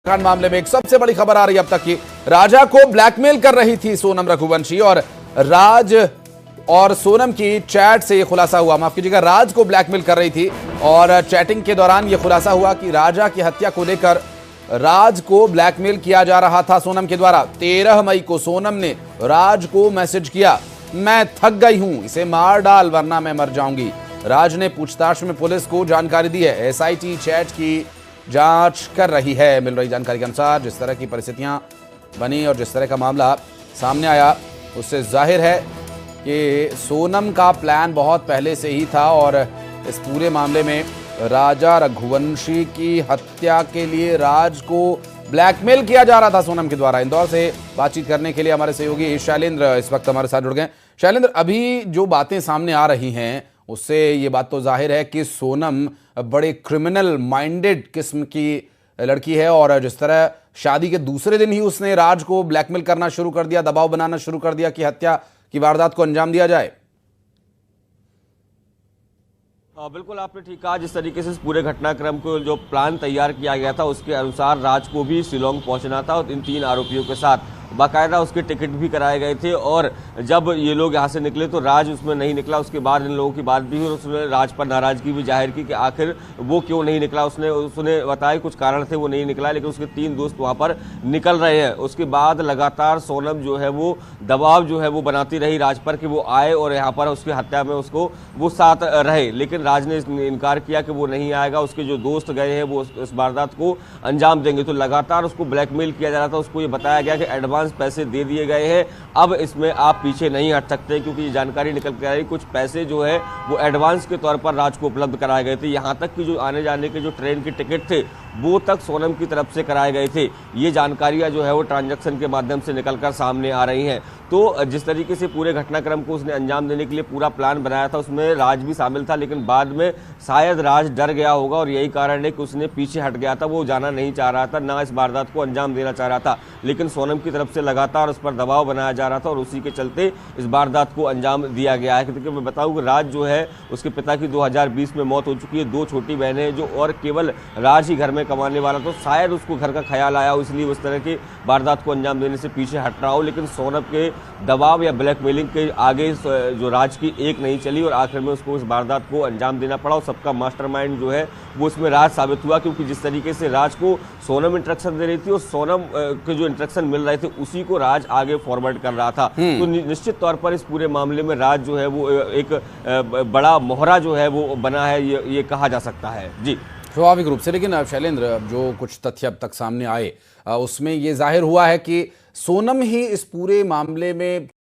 कांड मामले में एक सबसे बड़ी खबर आ रही है अब तक की। राजा को ब्लैकमेल कर रही थी सोनम रघुवंशी और राज और सोनम की चैट से यह खुलासा हुआ, माफ कीजिएगा, राज को ब्लैकमेल कर रही थी और चैटिंग के दौरान यह खुलासा हुआ कि राजा की हत्या को लेकर राज को ब्लैकमेल किया जा रहा था सोनम के द्वारा। 13 मई को सोनम ने राज को मैसेज किया, मैं थक गई हूं, इसे मार डाल वरना मैं मर जाऊंगी। राज ने पूछताछ में पुलिस को जानकारी दी है। एसआईटी चैट की जांच कर रही है। मिल रही जानकारी के अनुसार जिस तरह की परिस्थितियां बनी और जिस तरह का मामला सामने आया, उससे जाहिर है कि सोनम का प्लान बहुत पहले से ही था और इस पूरे मामले में राजा रघुवंशी की हत्या के लिए राज को ब्लैकमेल किया जा रहा था सोनम के द्वारा। इंदौर से बातचीत करने के लिए हमारे सहयोगी शैलेंद्र इस वक्त हमारे साथ जुड़ गए। शैलेंद्र, अभी जो बातें सामने आ रही हैं उससे ये बात तो जाहिर है कि सोनम बड़े क्रिमिनल माइंडेड किस्म की लड़की है और जिस तरह शादी के दूसरे दिन ही उसने राज को ब्लैकमेल करना शुरू कर दिया, दबाव बनाना शुरू कर दिया कि हत्या की वारदात को अंजाम दिया जाए। बिल्कुल आपने ठीक कहा। जिस तरीके से इस पूरे घटनाक्रम को जो प्लान तैयार किया गया था उसके अनुसार राज को भी शिलोंग पहुंचना था और इन 3 आरोपियों के साथ बाकायदा उसके टिकट भी कराए गए थे और जब ये लोग यहाँ से निकले तो राज उसमें नहीं निकला। उसके बाद इन लोगों की बात भी हुई और उसने राज पर नाराजगी भी जाहिर की कि आखिर वो क्यों नहीं निकला। उसने बताया कुछ कारण थे वो नहीं निकला, लेकिन उसके 3 दोस्त वहाँ पर निकल रहे हैं। उसके बाद लगातार सोनम जो है वो दबाव जो है वो बनाती रही राज पर कि वो आए और यहाँ पर उसकी हत्या में उसको वो साथ रहे, लेकिन राज ने इनकार किया कि वो नहीं आएगा। उसके जो दोस्त गए हैं वो इस वारदात को अंजाम देंगे। तो लगातार उसको ब्लैकमेल किया जा रहा था। उसको ये बताया गया कि एडवांस पैसे दे दिए गए हैं, अब इसमें आप पीछे नहीं हट सकते, क्योंकि ये जानकारी निकल कर आई कुछ पैसे जो है वो एडवांस के तौर पर राज को उपलब्ध कराए गए थे। यहाँ तक कि जो आने जाने के जो ट्रेन के टिकट थे वो तक सोनम की तरफ से कराए गए थे। ये जानकारियां जो है वो ट्रांजैक्शन के माध्यम से निकलकर सामने आ रही हैं। तो जिस तरीके से पूरे घटनाक्रम को उसने अंजाम देने के लिए पूरा प्लान बनाया था उसमें राज भी शामिल था, लेकिन बाद में शायद राज डर गया होगा और यही कारण है कि उसने पीछे हट गया था। वो जाना नहीं चाह रहा था, ना इस वारदात को अंजाम देना चाह रहा था, लेकिन सोनम की तरफ से लगातार उस पर दबाव बनाया जा रहा था और उसी के चलते इस वारदात को अंजाम दिया गया है। क्योंकि मैं बताऊं कि राज जो है उसके पिता की 2020 में मौत हो चुकी है, 2 छोटी बहनें जो और केवल राज ही घर में कमाने वाला, तो शायद उसको घर का ख्याल आया इसलिए उस तरह की वारदात को अंजाम देने से पीछे हट रहा हो। लेकिन सोनम के दबाव या ब्लैकमेलिंग के आगे जो राज की एक नहीं चली और आखिर में उसको इस वारदात को अंजाम देना पड़ा और सबका मास्टरमाइंड जो है वो इसमें राज साबित हुआ। क्योंकि जिस तरीके से राज को सोनम इंस्ट्रक्शन दे रही थी और सोनम के जो इंस्ट्रक्शन मिल रहे थे उसी को राज आगे फॉरवर्ड कर रहा था। तो निश्चित तौर पर इस पूरे मामले में राज जो है वो एक बड़ा मोहरा जो है वो बना है, ये कहा जा सकता है। जी स्वाभाविक रूप से। लेकिन शैलेंद्र, जो कुछ तथ्य अब तक सामने आए उसमें यह जाहिर हुआ है कि सोनम ही इस पूरे मामले में